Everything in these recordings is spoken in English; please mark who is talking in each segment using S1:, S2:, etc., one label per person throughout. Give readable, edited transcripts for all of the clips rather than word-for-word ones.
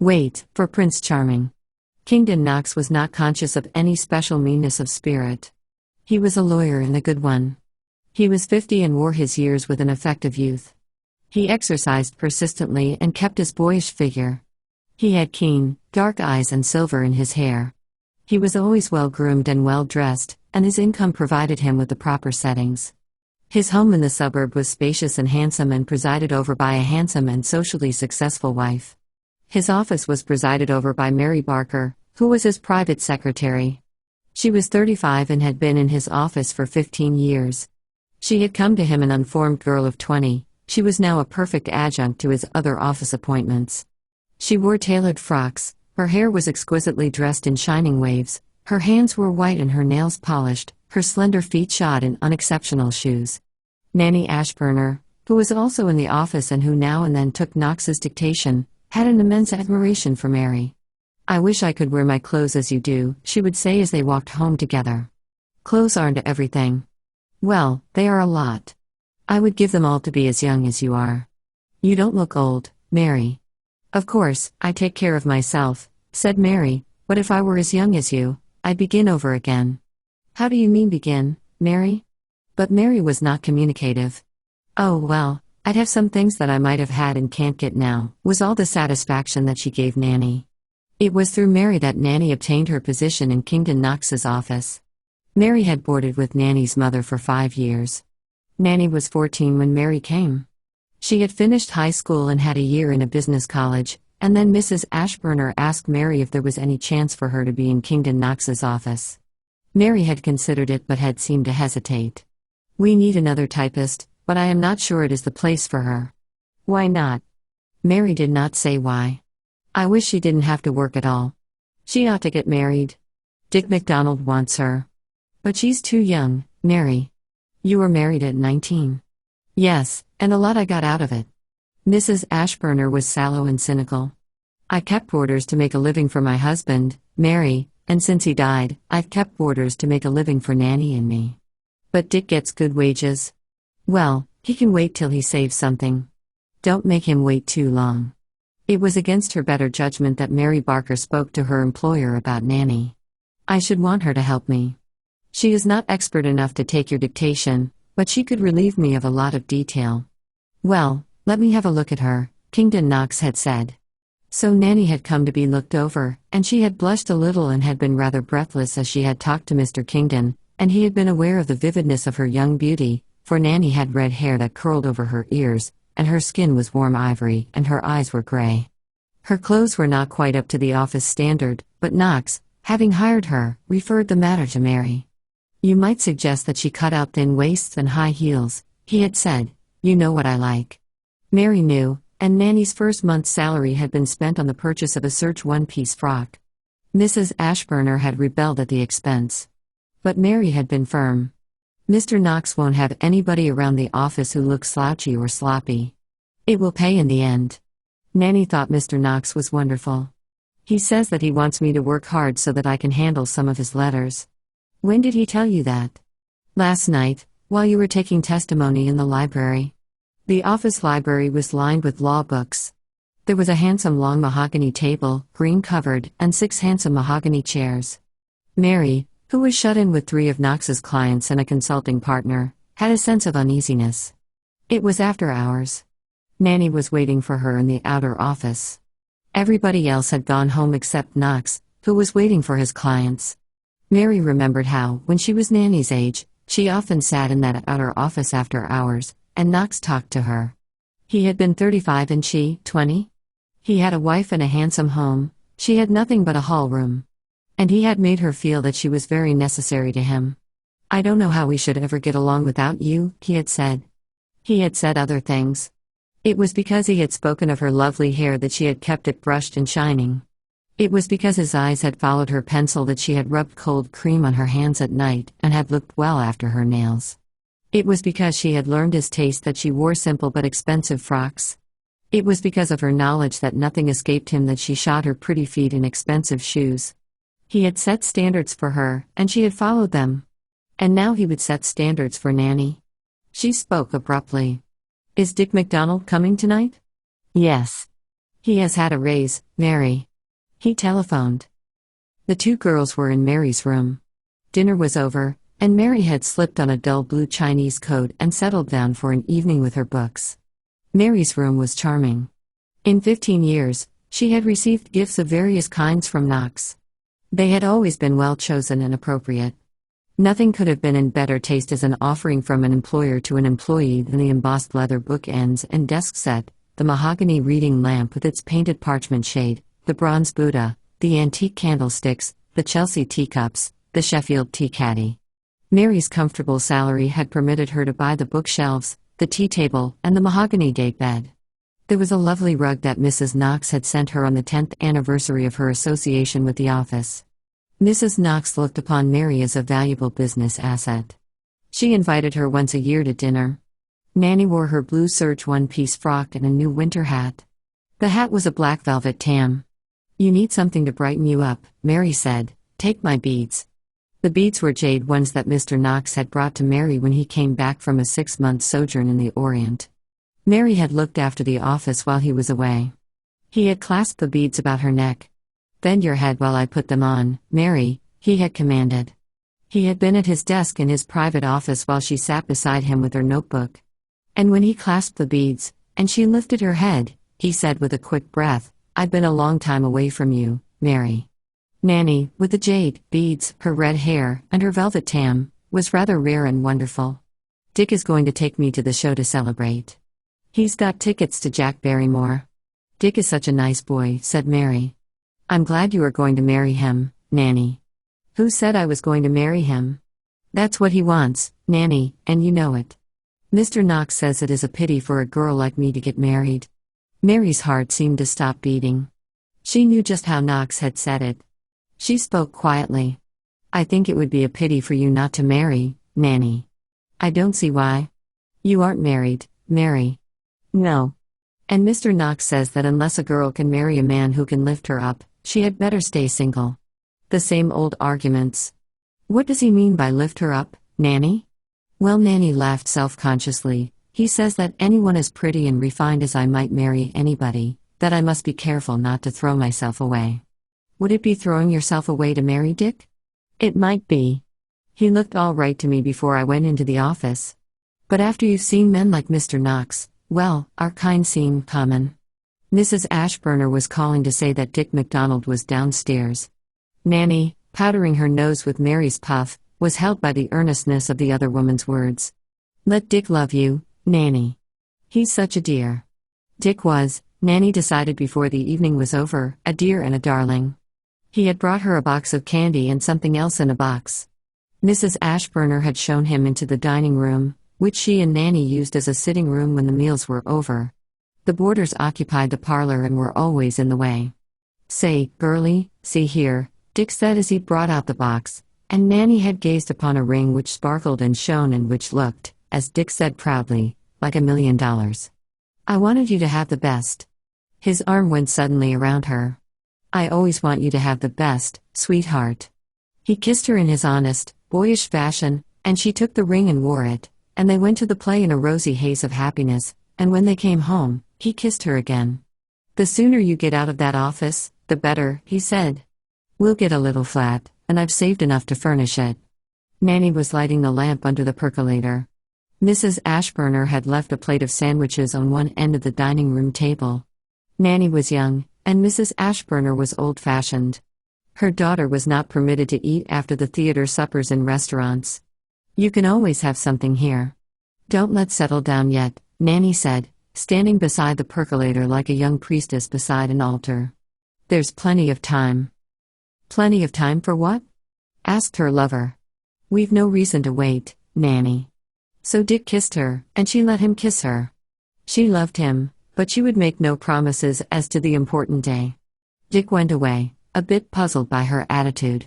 S1: Wait, for Prince Charming. Kingdon Knox was not conscious of any special meanness of spirit. He was a lawyer and a good one. He was 50 and wore his years with an effective youth. He exercised persistently and kept his boyish figure. He had keen, dark eyes and silver in his hair. He was always well-groomed and well-dressed, and his income provided him with the proper settings. His home in the suburb was spacious and handsome and presided over by a handsome and socially successful wife. His office was presided over by Mary Barker, who was his private secretary. She was 35 and had been in his office for 15 years. She had come to him an unformed girl of 20. She was now a perfect adjunct to his other office appointments. She wore tailored frocks, her hair was exquisitely dressed in shining waves, her hands were white and her nails polished, her slender feet shod in unexceptional shoes. Nannie Ashburner, who was also in the office and who now and then took Knox's dictation, had an immense admiration for Mary. "I wish I could wear my clothes as you do," she would say as they walked home together. "Clothes aren't everything." "Well, they are a lot. I would give them all to be as young as you are. You don't look old, Mary." "Of course, I take care of myself," said Mary, "but if I were as young as you, I'd begin over again." "How do you mean begin, Mary?" But Mary was not communicative. "Oh, well, I'd have some things that I might have had and can't get now," was all the satisfaction that she gave Nannie. It was through Mary that Nannie obtained her position in Kingdon Knox's office. Mary had boarded with Nannie's mother for 5 years. Nannie was 14 when Mary came. She had finished high school and had a year in a business college, and then Mrs. Ashburner asked Mary if there was any chance for her to be in Kingdon Knox's office. Mary had considered it but had seemed to hesitate. "We need another typist, but I am not sure it is the place for her." "Why not?" Mary did not say why. "I wish she didn't have to work at all. She ought to get married. Dick MacDonald wants her." "But she's too young, Mary." "You were married at 19. "Yes, and a lot I got out of it." Mrs. Ashburner was sallow and cynical. "I kept boarders to make a living for my husband, Mary, and since he died, I've kept boarders to make a living for Nannie and me. But Dick gets good wages." "Well, he can wait till he saves something. Don't make him wait too long." It was against her better judgment that Mary Barker spoke to her employer about Nannie. "I should want her to help me. She is not expert enough to take your dictation, but she could relieve me of a lot of detail." "Well, let me have a look at her," Kingdon Knox had said. So Nannie had come to be looked over, and she had blushed a little and had been rather breathless as she had talked to Mr. Kingdon, and he had been aware of the vividness of her young beauty, for Nannie had red hair that curled over her ears, and her skin was warm ivory, and her eyes were gray. Her clothes were not quite up to the office standard, but Knox, having hired her, referred the matter to Mary. "You might suggest that she cut out thin waists and high heels," he had said. "You know what I like." Mary knew, and Nannie's first month's salary had been spent on the purchase of a serge one-piece frock. Mrs. Ashburner had rebelled at the expense. But Mary had been firm. "Mr. Knox won't have anybody around the office who looks slouchy or sloppy. It will pay in the end." Nannie thought Mr. Knox was wonderful. "He says that he wants me to work hard so that I can handle some of his letters." "When did he tell you that?" "Last night, while you were taking testimony in the library." The office library was lined with law books. There was a handsome long mahogany table, green-covered, and 6 handsome mahogany chairs. Mary, who was shut in with 3 of Knox's clients and a consulting partner, had a sense of uneasiness. It was after hours. Nannie was waiting for her in the outer office. Everybody else had gone home except Knox, who was waiting for his clients. Mary remembered how, when she was Nannie's age, she often sat in that outer office after hours, and Knox talked to her. He had been 35 and she, 20? He had a wife and a handsome home, she had nothing but a hall room. And he had made her feel that she was very necessary to him. "I don't know how we should ever get along without you," he had said. He had said other things. It was because he had spoken of her lovely hair that she had kept it brushed and shining. It was because his eyes had followed her pencil that she had rubbed cold cream on her hands at night and had looked well after her nails. It was because she had learned his taste that she wore simple but expensive frocks. It was because of her knowledge that nothing escaped him that she shod her pretty feet in expensive shoes. He had set standards for her, and she had followed them. And now he would set standards for Nannie. She spoke abruptly. "Is Dick MacDonald coming tonight?" "Yes." He has had a raise, Mary. He telephoned. The two girls were in Mary's room. Dinner was over, and Mary had slipped on a dull blue Chinese coat and settled down for an evening with her books. Mary's room was charming. In 15 years, she had received gifts of various kinds from Knox. They had always been well chosen and appropriate. Nothing could have been in better taste as an offering from an employer to an employee than the embossed leather bookends and desk set, the mahogany reading lamp with its painted parchment shade, the bronze Buddha, the antique candlesticks, the Chelsea teacups, the Sheffield tea caddy. Mary's comfortable salary had permitted her to buy the bookshelves, the tea table, and the mahogany date bed. There was a lovely rug that Mrs. Knox had sent her on the 10th anniversary of her association with the office. Mrs. Knox looked upon Mary as a valuable business asset. She invited her once a year to dinner. Nannie wore her blue serge one-piece frock and a new winter hat. The hat was a black velvet tam. "You need something to brighten you up," Mary said. "Take my beads." The beads were jade ones that Mr. Knox had brought to Mary when he came back from a 6-month sojourn in the Orient. Mary had looked after the office while he was away. He had clasped the beads about her neck. "Bend your head while I put them on, Mary," he had commanded. He had been at his desk in his private office while she sat beside him with her notebook. And when he clasped the beads, and she lifted her head, he said with a quick breath, "I've been a long time away from you, Mary." Nannie, with the jade, beads, her red hair, and her velvet tam, was rather rare and wonderful. "Dick is going to take me to the show to celebrate. He's got tickets to Jack Barrymore." "Dick is such a nice boy," said Mary. "I'm glad you are going to marry him, Nannie." "Who said I was going to marry him?" "That's what he wants, Nannie, and you know it. Mr. Knox says it is a pity for a girl like me to get married." Mary's heart seemed to stop beating. She knew just how Knox had said it. She spoke quietly. "I think it would be a pity for you not to marry, Nannie." "I don't see why. You aren't married, Mary." "No. And Mr. Knox says that unless a girl can marry a man who can lift her up, she had better stay single." The same old arguments. "What does he mean by lift her up, Nannie?" Well, Nannie laughed self-consciously. "He says that anyone as pretty and refined as I might marry anybody, that I must be careful not to throw myself away." "Would it be throwing yourself away to marry Dick?" "It might be. He looked all right to me before I went into the office. But after you've seen men like Mr. Knox, well, our kind seem common." Mrs. Ashburner was calling to say that Dick MacDonald was downstairs. Nannie, powdering her nose with Mary's puff, was held by the earnestness of the other woman's words. "Let Dick love you, Nannie. He's such a dear." Dick was, Nannie decided before the evening was over, a dear and a darling. He had brought her a box of candy and something else in a box. Mrs. Ashburner had shown him into the dining room, which she and Nannie used as a sitting room when the meals were over. The boarders occupied the parlor and were always in the way. "Say, girlie, see here," Dick said as he brought out the box, and Nannie had gazed upon a ring which sparkled and shone and which looked, as Dick said proudly, like $1,000,000. "I wanted you to have the best." His arm went suddenly around her. "I always want you to have the best, sweetheart." He kissed her in his honest, boyish fashion, and she took the ring and wore it, and they went to the play in a rosy haze of happiness, and when they came home, he kissed her again. "The sooner you get out of that office, the better," he said. "We'll get a little flat, and I've saved enough to furnish it." Nannie was lighting the lamp under the percolator. Mrs. Ashburner had left a plate of sandwiches on one end of the dining room table. Nannie was young, and Mrs. Ashburner was old-fashioned. Her daughter was not permitted to eat after the theater suppers in restaurants. "You can always have something here. Don't let's settle down yet," Nannie said, standing beside the percolator like a young priestess beside an altar. "There's plenty of time." "Plenty of time for what?" asked her lover. "We've no reason to wait, Nannie." So Dick kissed her, and she let him kiss her. She loved him, but she would make no promises as to the important day. Dick went away, a bit puzzled by her attitude.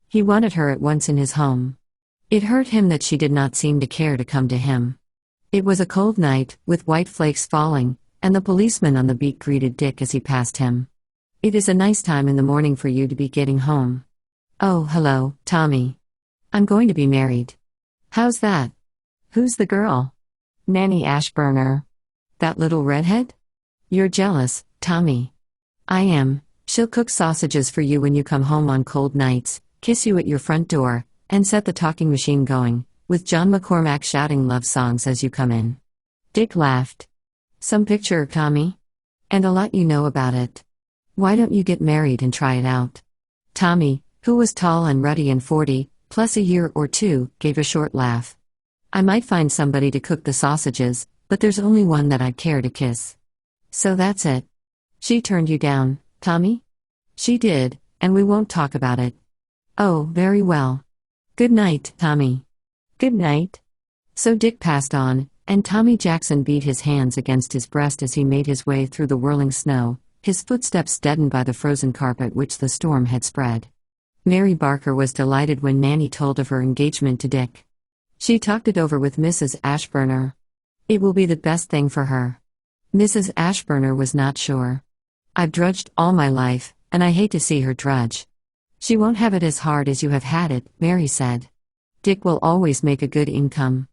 S1: He wanted her at once in his home. It hurt him that she did not seem to care to come to him. It was a cold night, with white flakes falling, and the policeman on the beat greeted Dick as he passed him. "It is a nice time in the morning for you to be getting home." "Oh, hello, Tommy. I'm going to be married." "How's that? Who's the girl?" "Nannie Ashburner." "That little redhead?" "You're jealous, Tommy." I am. She'll cook sausages for you when you come home on cold nights, kiss you at your front door, and set the talking machine going, with John McCormack shouting love songs as you come in. Dick laughed. Some picture, Tommy? And a lot you know about it. Why don't you get married and try it out? Tommy, who was tall and ruddy and 40, plus a year or two, gave a short laugh. I might find somebody to cook the sausages, but there's only one that I'd care to kiss. So that's it. She turned you down, Tommy? She did, and we won't talk about it. Oh, very well. Good night, Tommy. Good night. So Dick passed on, and Tommy Jackson beat his hands against his breast as he made his way through the whirling snow, his footsteps deadened by the frozen carpet which the storm had spread. Mary Barker was delighted when Nannie told of her engagement to Dick. She talked it over with Mrs. Ashburner. It will be the best thing for her. Mrs. Ashburner was not sure. I've drudged all my life, and I hate to see her drudge. She won't have it as hard as you have had it, Mary said. Dick will always make a good income.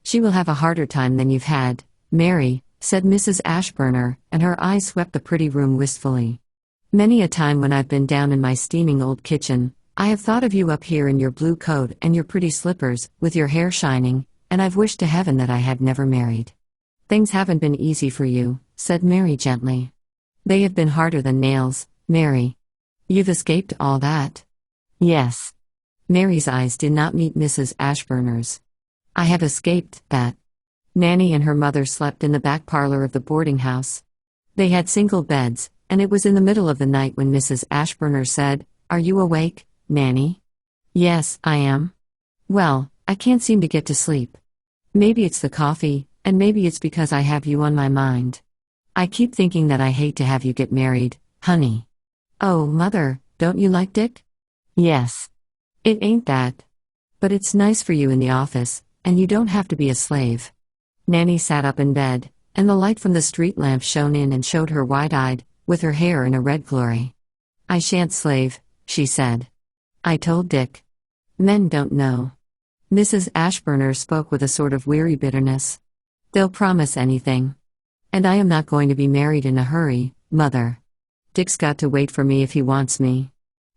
S1: She will have a harder time than you've had, Mary, said Mrs. Ashburner, and her eyes swept the pretty room wistfully. Many a time when I've been down in my steaming old kitchen, I have thought of you up here in your blue coat and your pretty slippers, with your hair shining, and I've wished to heaven that I had never married. Things haven't been easy for you, said Mary gently. They have been harder than nails, Mary. You've escaped all that. Yes. Mary's eyes did not meet Mrs. Ashburner's. I have escaped that. Nannie and her mother slept in the back parlor of the boarding house. They had single beds, and it was in the middle of the night when Mrs. Ashburner said, "Are you awake, Nannie?" "Yes, I am." "Well, I can't seem to get to sleep. Maybe it's the coffee, and maybe it's because I have you on my mind. I keep thinking that I hate to have you get married, honey." "Oh, Mother, don't you like Dick?" "Yes. It ain't that. But it's nice for you in the office, and you don't have to be a slave." Nannie sat up in bed, and the light from the street lamp shone in and showed her wide-eyed, with her hair in a red glory. "I shan't slave," she said. "I told Dick. Men don't know." Mrs. Ashburner spoke with a sort of weary bitterness. "They'll promise anything. And I am not going to be married in a hurry, Mother. Dick's got to wait for me if he wants me."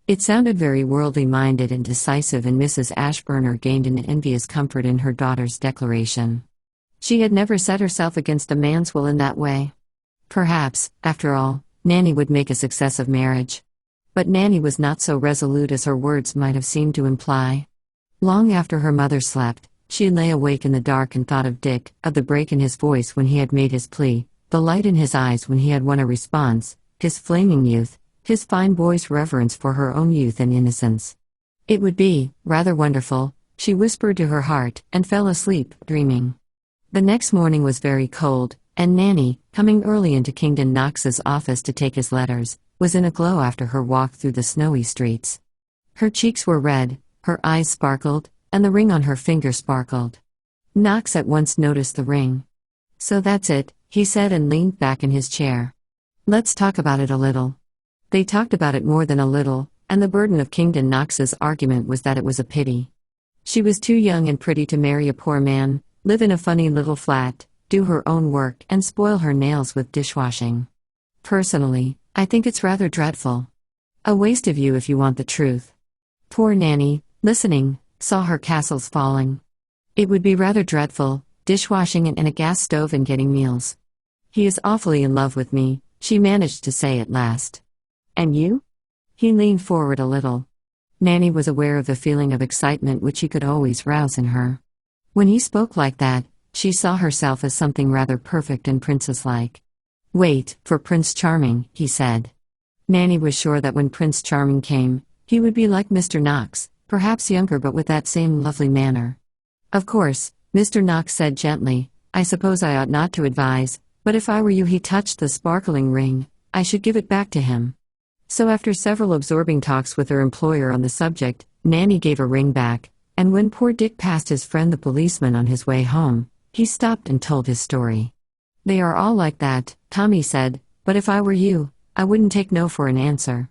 S1: It sounded very worldly-minded and decisive, and Mrs. Ashburner gained an envious comfort in her daughter's declaration. She had never set herself against a man's will in that way. Perhaps, after all, Nannie would make a success of marriage. But Nannie was not so resolute as her words might have seemed to imply. Long after her mother slept, she lay awake in the dark and thought of Dick, of the break in his voice when he had made his plea, the light in his eyes when he had won a response, his flaming youth, his fine boy's reverence for her own youth and innocence. It would be rather wonderful, she whispered to her heart, and fell asleep, dreaming. The next morning was very cold, and Nannie, coming early into Kingdon Knox's office to take his letters, was in a glow after her walk through the snowy streets. Her cheeks were red, her eyes sparkled, and the ring on her finger sparkled. Knox at once noticed the ring. "So that's it," he said, and leaned back in his chair. "Let's talk about it a little." They talked about it more than a little, and the burden of Kingdon Knox's argument was that it was a pity. She was too young and pretty to marry a poor man, live in a funny little flat, do her own work, and spoil her nails with dishwashing. Personally, I think it's rather dreadful. A waste of you if you want the truth. Poor Nannie, listening, saw her castles falling. It would be rather dreadful, dishwashing and a gas stove and getting meals. "He is awfully in love with me," she managed to say at last. "And you?" He leaned forward a little. Nannie was aware of the feeling of excitement which he could always rouse in her. When he spoke like that, she saw herself as something rather perfect and princess-like. "Wait for Prince Charming," he said. Nannie was sure that when Prince Charming came, he would be like Mr. Knox, perhaps younger but with that same lovely manner. "Of course," Mr. Knox said gently, "I suppose I ought not to advise, but if I were you," he touched the sparkling ring, "I should give it back to him." So after several absorbing talks with her employer on the subject, Nannie gave a ring back, and when poor Dick passed his friend the policeman on his way home, he stopped and told his story. "They are all like that," Tommy said, "but if I were you, I wouldn't take no for an answer."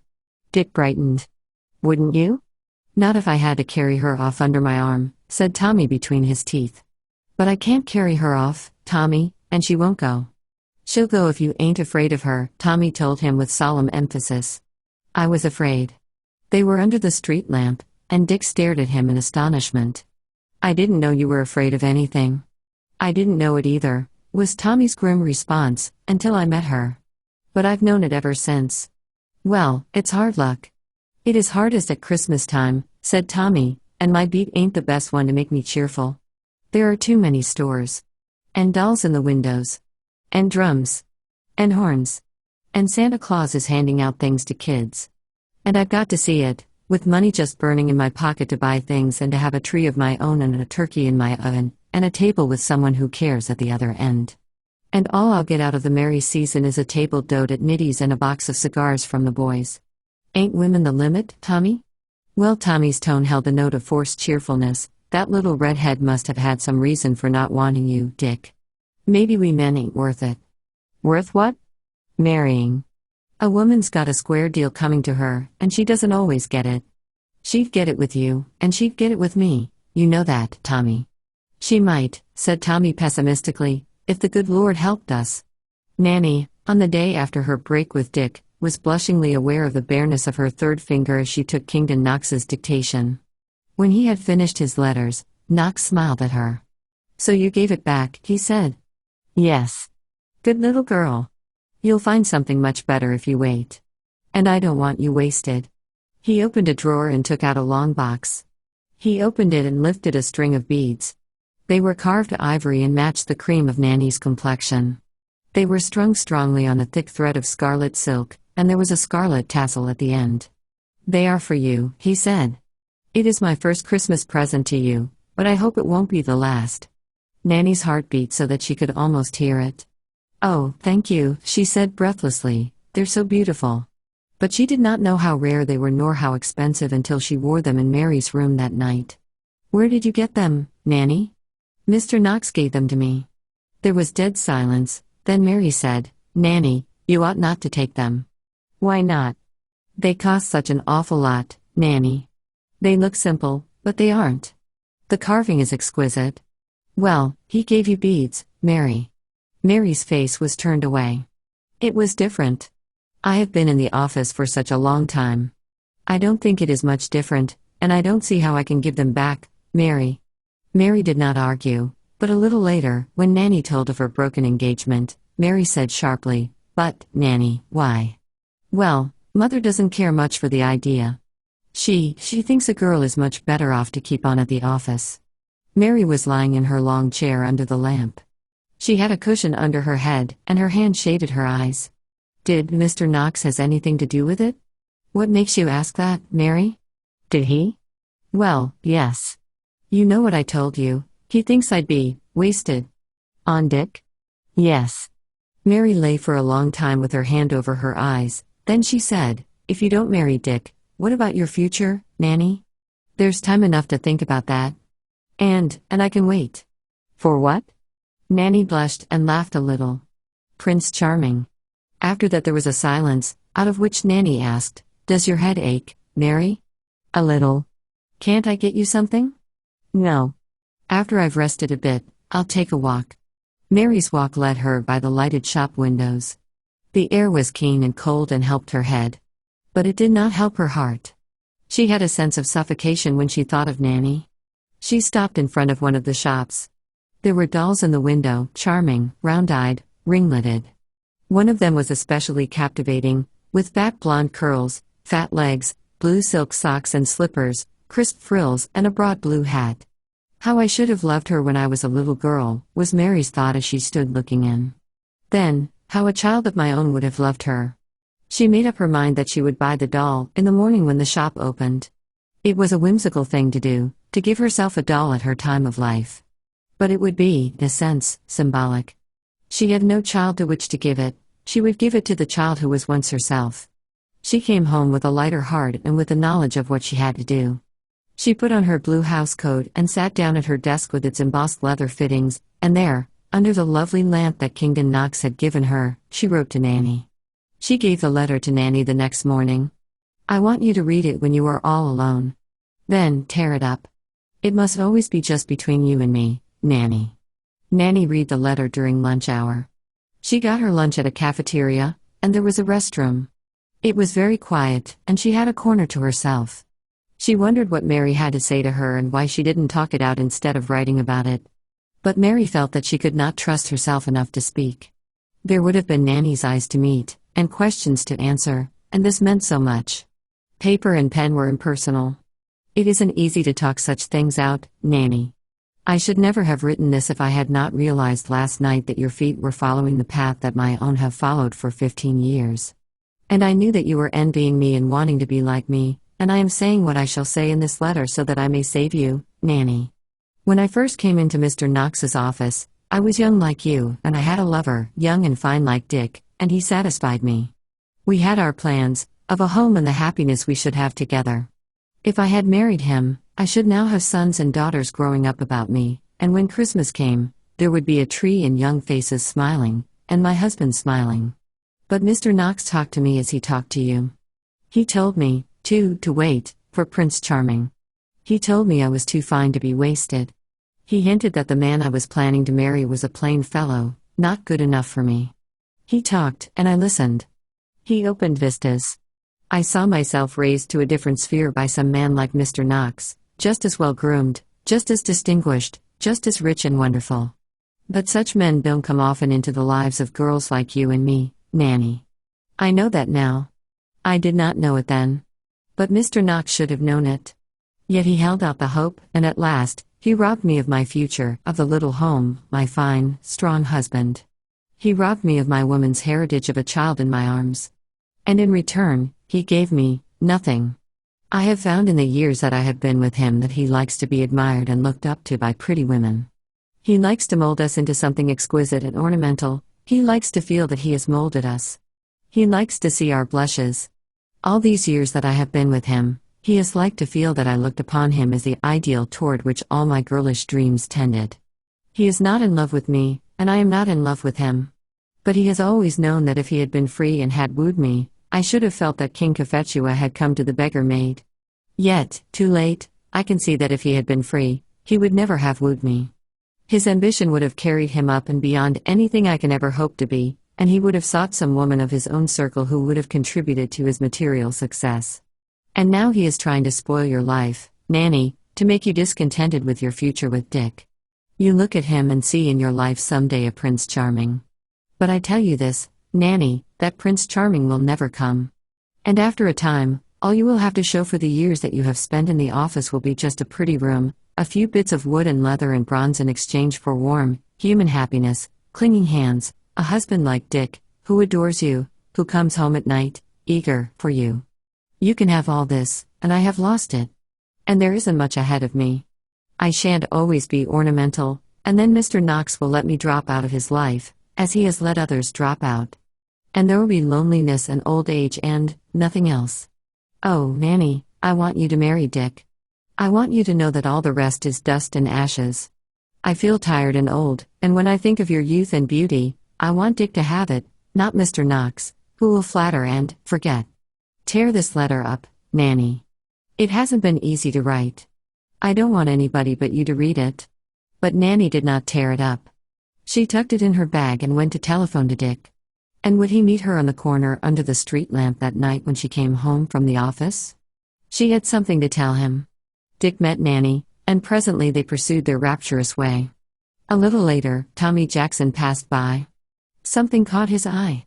S1: Dick brightened. "Wouldn't you?" "Not if I had to carry her off under my arm," said Tommy between his teeth. "But I can't carry her off, Tommy, and she won't go." She'll go if you ain't afraid of her, Tommy told him with solemn emphasis. I was afraid. They were under the street lamp, and Dick stared at him in astonishment. I didn't know you were afraid of anything. I didn't know it either, was Tommy's grim response, until I met her. But I've known it ever since. Well, it's hard luck. It is hardest at Christmas time, said Tommy, and my beat ain't the best one to make me cheerful. There are too many stores. And dolls in the windows. And drums. And horns. And Santa Claus is handing out things to kids. And I've got to see it, with money just burning in my pocket to buy things and to have a tree of my own and a turkey in my oven, and a table with someone who cares at the other end. And all I'll get out of the merry season is a table d'hote at Nitty's and a box of cigars from the boys. Ain't women the limit, Tommy? Well, Tommy's tone held a note of forced cheerfulness. That little redhead must have had some reason for not wanting you, Dick. Maybe we men ain't worth it. Worth what? Marrying. A woman's got a square deal coming to her, and she doesn't always get it. She'd get it with you, and she'd get it with me. You know that, Tommy. She might, said Tommy pessimistically, if the good Lord helped us. Nannie, on the day after her break with Dick, was blushingly aware of the bareness of her third finger as she took Kingdon Knox's dictation. When he had finished his letters, Knox smiled at her. So you gave it back, he said. Yes. Good little girl. You'll find something much better if you wait. And I don't want you wasted. He opened a drawer and took out a long box. He opened it and lifted a string of beads. They were carved ivory and matched the cream of Nannie's complexion. They were strung strongly on a thick thread of scarlet silk, and there was a scarlet tassel at the end. They are for you, he said. It is my first Christmas present to you, but I hope it won't be the last. Nannie's heart beat so that she could almost hear it. Oh, thank you, she said breathlessly, they're so beautiful. But she did not know how rare they were nor how expensive until she wore them in Mary's room that night. Where did you get them, Nannie? Mr. Knox gave them to me. There was dead silence, then Mary said, Nannie, you ought not to take them. Why not? They cost such an awful lot, Nannie. They look simple, but they aren't. The carving is exquisite. Well, he gave you beads, Mary. Mary's face was turned away. It was different. I have been in the office for such a long time. I don't think it is much different, and I don't see how I can give them back, Mary. Mary did not argue, but a little later, when Nannie told of her broken engagement, Mary said sharply, But, Nannie, why? Well, Mother doesn't care much for the idea. She thinks a girl is much better off to keep on at the office. Mary was lying in her long chair under the lamp. She had a cushion under her head, and her hand shaded her eyes. Did Mr. Knox has anything to do with it? What makes you ask that, Mary? Did he? Well, yes. You know what I told you, he thinks I'd be wasted. On Dick? Yes. Mary lay for a long time with her hand over her eyes, then she said, If you don't marry Dick, what about your future, Nannie? There's time enough to think about that. And I can wait. For what? Nannie blushed and laughed a little. Prince Charming. After that there was a silence, out of which Nannie asked, Does your head ache, Mary? A little. Can't I get you something? No. After I've rested a bit, I'll take a walk. Mary's walk led her by the lighted shop windows. The air was keen and cold and helped her head. But it did not help her heart. She had a sense of suffocation when she thought of Nannie. She stopped in front of one of the shops. There were dolls in the window, charming, round-eyed, ringleted. One of them was especially captivating, with fat blonde curls, fat legs, blue silk socks and slippers, crisp frills, and a broad blue hat. How I should have loved her when I was a little girl, was Mary's thought as she stood looking in. Then, how a child of my own would have loved her. She made up her mind that she would buy the doll in the morning when the shop opened. It was a whimsical thing to do, to give herself a doll at her time of life. But it would be, in a sense, symbolic. She had no child to which to give it, she would give it to the child who was once herself. She came home with a lighter heart and with the knowledge of what she had to do. She put on her blue housecoat and sat down at her desk with its embossed leather fittings, and there, under the lovely lamp that Kingdon Knox had given her, she wrote to Nannie. She gave the letter to Nannie the next morning. I want you to read it when you are all alone. Then, tear it up. It must always be just between you and me, Nannie. Nannie read the letter during lunch hour. She got her lunch at a cafeteria, and there was a restroom. It was very quiet, and she had a corner to herself. She wondered what Mary had to say to her and why she didn't talk it out instead of writing about it. But Mary felt that she could not trust herself enough to speak. There would have been Nannie's eyes to meet, and questions to answer, and this meant so much. Paper and pen were impersonal. It isn't easy to talk such things out, Nannie. I should never have written this if I had not realized last night that your feet were following the path that my own have followed for 15 years. And I knew that you were envying me and wanting to be like me, and I am saying what I shall say in this letter so that I may save you, Nannie. When I first came into Mr. Knox's office, I was young like you, and I had a lover, young and fine like Dick, and he satisfied me. We had our plans, of a home and the happiness we should have together. If I had married him, I should now have sons and daughters growing up about me, and when Christmas came, there would be a tree and young faces smiling, and my husband smiling. But Mr. Knox talked to me as he talked to you. He told me, too, to wait, for Prince Charming. He told me I was too fine to be wasted. He hinted that the man I was planning to marry was a plain fellow, not good enough for me. He talked, and I listened. He opened vistas. I saw myself raised to a different sphere by some man like Mr. Knox, just as well groomed, just as distinguished, just as rich and wonderful. But such men don't come often into the lives of girls like you and me, Nannie. I know that now. I did not know it then. But Mr. Knox should have known it. Yet he held out the hope, and at last, he robbed me of my future, of the little home, my fine, strong husband. He robbed me of my woman's heritage of a child in my arms. And in return, he gave me nothing. I have found in the years that I have been with him that he likes to be admired and looked up to by pretty women. He likes to mold us into something exquisite and ornamental. He likes to feel that he has molded us. He likes to see our blushes. All these years that I have been with him, he has liked to feel that I looked upon him as the ideal toward which all my girlish dreams tended. He is not in love with me, and I am not in love with him. But he has always known that if he had been free and had wooed me, I should have felt that King Cophetua had come to the beggar maid. Yet, too late, I can see that if he had been free, he would never have wooed me. His ambition would have carried him up and beyond anything I can ever hope to be, and he would have sought some woman of his own circle who would have contributed to his material success. And now he is trying to spoil your life, Nannie, to make you discontented with your future with Dick. You look at him and see in your life someday a Prince Charming. But I tell you this, Nannie, that Prince Charming will never come. And after a time, all you will have to show for the years that you have spent in the office will be just a pretty room, a few bits of wood and leather and bronze in exchange for warm, human happiness, clinging hands, a husband like Dick, who adores you, who comes home at night, eager for you. You can have all this, and I have lost it. And there isn't much ahead of me. I shan't always be ornamental, and then Mr. Knox will let me drop out of his life, as he has let others drop out. And there will be loneliness and old age and nothing else. Oh, Nannie, I want you to marry Dick. I want you to know that all the rest is dust and ashes. I feel tired and old, and when I think of your youth and beauty, I want Dick to have it, not Mr. Knox, who will flatter and forget. Tear this letter up, Nannie. It hasn't been easy to write. I don't want anybody but you to read it. But Nannie did not tear it up. She tucked it in her bag and went to telephone to Dick. And would he meet her on the corner under the street lamp that night when she came home from the office? She had something to tell him. Dick met Nannie, and presently they pursued their rapturous way. A little later, Tommy Jackson passed by. Something caught his eye.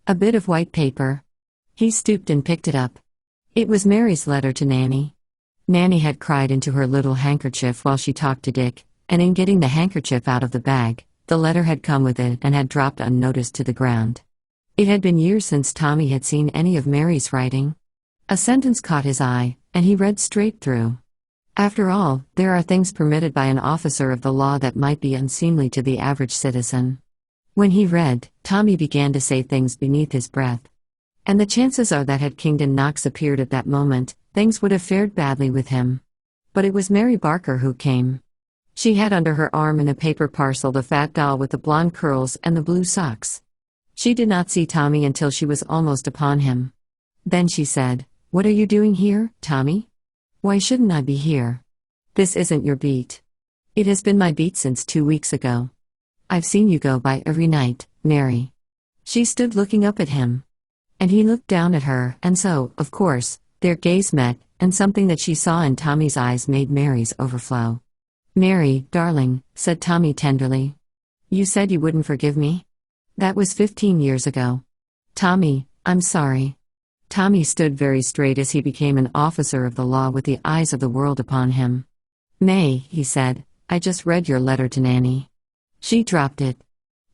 S1: A bit of white paper. He stooped and picked it up. It was Mary's letter to Nannie. Nannie had cried into her little handkerchief while she talked to Dick, and in getting the handkerchief out of the bag, the letter had come with it and had dropped unnoticed to the ground. It had been years since Tommy had seen any of Mary's writing. A sentence caught his eye, and he read straight through. After all, there are things permitted by an officer of the law that might be unseemly to the average citizen. When he read, Tommy began to say things beneath his breath. And the chances are that had Kingdon Knox appeared at that moment, things would have fared badly with him. But it was Mary Barker who came. She had under her arm in a paper parcel the fat doll with the blonde curls and the blue socks. She did not see Tommy until she was almost upon him. Then she said, "What are you doing here, Tommy? Why shouldn't I be here? This isn't your beat. It has been my beat since 2 weeks ago. I've seen you go by every night, Mary. She stood looking up at him. And he looked down at her, and so, of course, their gaze met, and something that she saw in Tommy's eyes made Mary's overflow. "Mary, darling," said Tommy tenderly. "You said you wouldn't forgive me? That was 15 years ago. Tommy, I'm sorry." Tommy stood very straight as he became an officer of the law with the eyes of the world upon him. "May," he said, "I just read your letter to Nannie." She dropped it.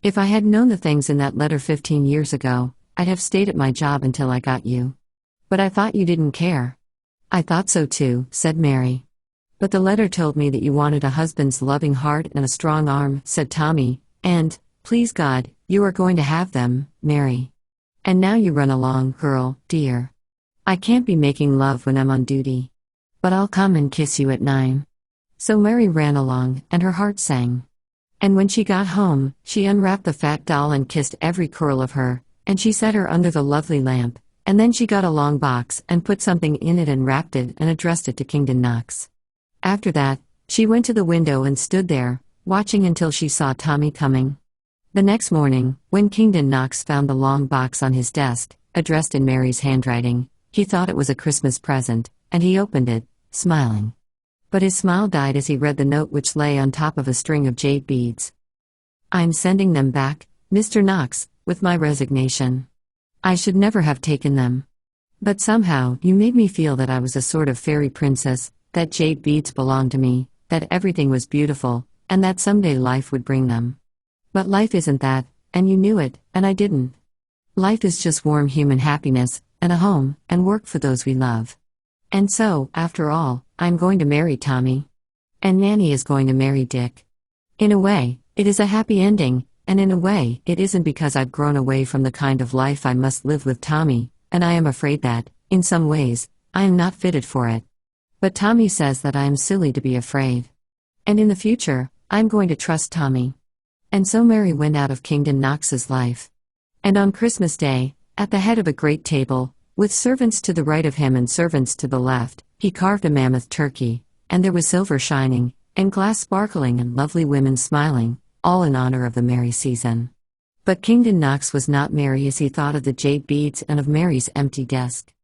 S1: "If I had known the things in that letter 15 years ago, I'd have stayed at my job until I got you. But I thought you didn't care." "I thought so too," said Mary. "But the letter told me that you wanted a husband's loving heart and a strong arm," said Tommy, "and, please God, you are going to have them, Mary. And now you run along, girl, dear. I can't be making love when I'm on duty. But I'll come and kiss you at 9. So Mary ran along, and her heart sang. And when she got home, she unwrapped the fat doll and kissed every curl of her, and she set her under the lovely lamp, and then she got a long box and put something in it and wrapped it and addressed it to Kingdon Knox. After that, she went to the window and stood there, watching until she saw Tommy coming. The next morning, when Kingdon Knox found the long box on his desk, addressed in Mary's handwriting, he thought it was a Christmas present, and he opened it, smiling. But his smile died as he read the note which lay on top of a string of jade beads. "I'm sending them back, Mr. Knox, with my resignation. I should never have taken them. But somehow you made me feel that I was a sort of fairy princess, that jade beads belonged to me, that everything was beautiful, and that someday life would bring them. But life isn't that, and you knew it, and I didn't. Life is just warm human happiness, and a home, and work for those we love. And so, after all, I'm going to marry Tommy. And Nannie is going to marry Dick. In a way, it is a happy ending, and in a way, it isn't because I've grown away from the kind of life I must live with Tommy, and I am afraid that, in some ways, I am not fitted for it. But Tommy says that I am silly to be afraid. And in the future, I'm going to trust Tommy." And so Mary went out of Kingdon Knox's life. And on Christmas Day, at the head of a great table, with servants to the right of him and servants to the left, he carved a mammoth turkey, and there was silver shining, and glass sparkling and lovely women smiling, all in honor of the merry season. But Kingdon Knox was not merry as he thought of the jade beads and of Mary's empty desk.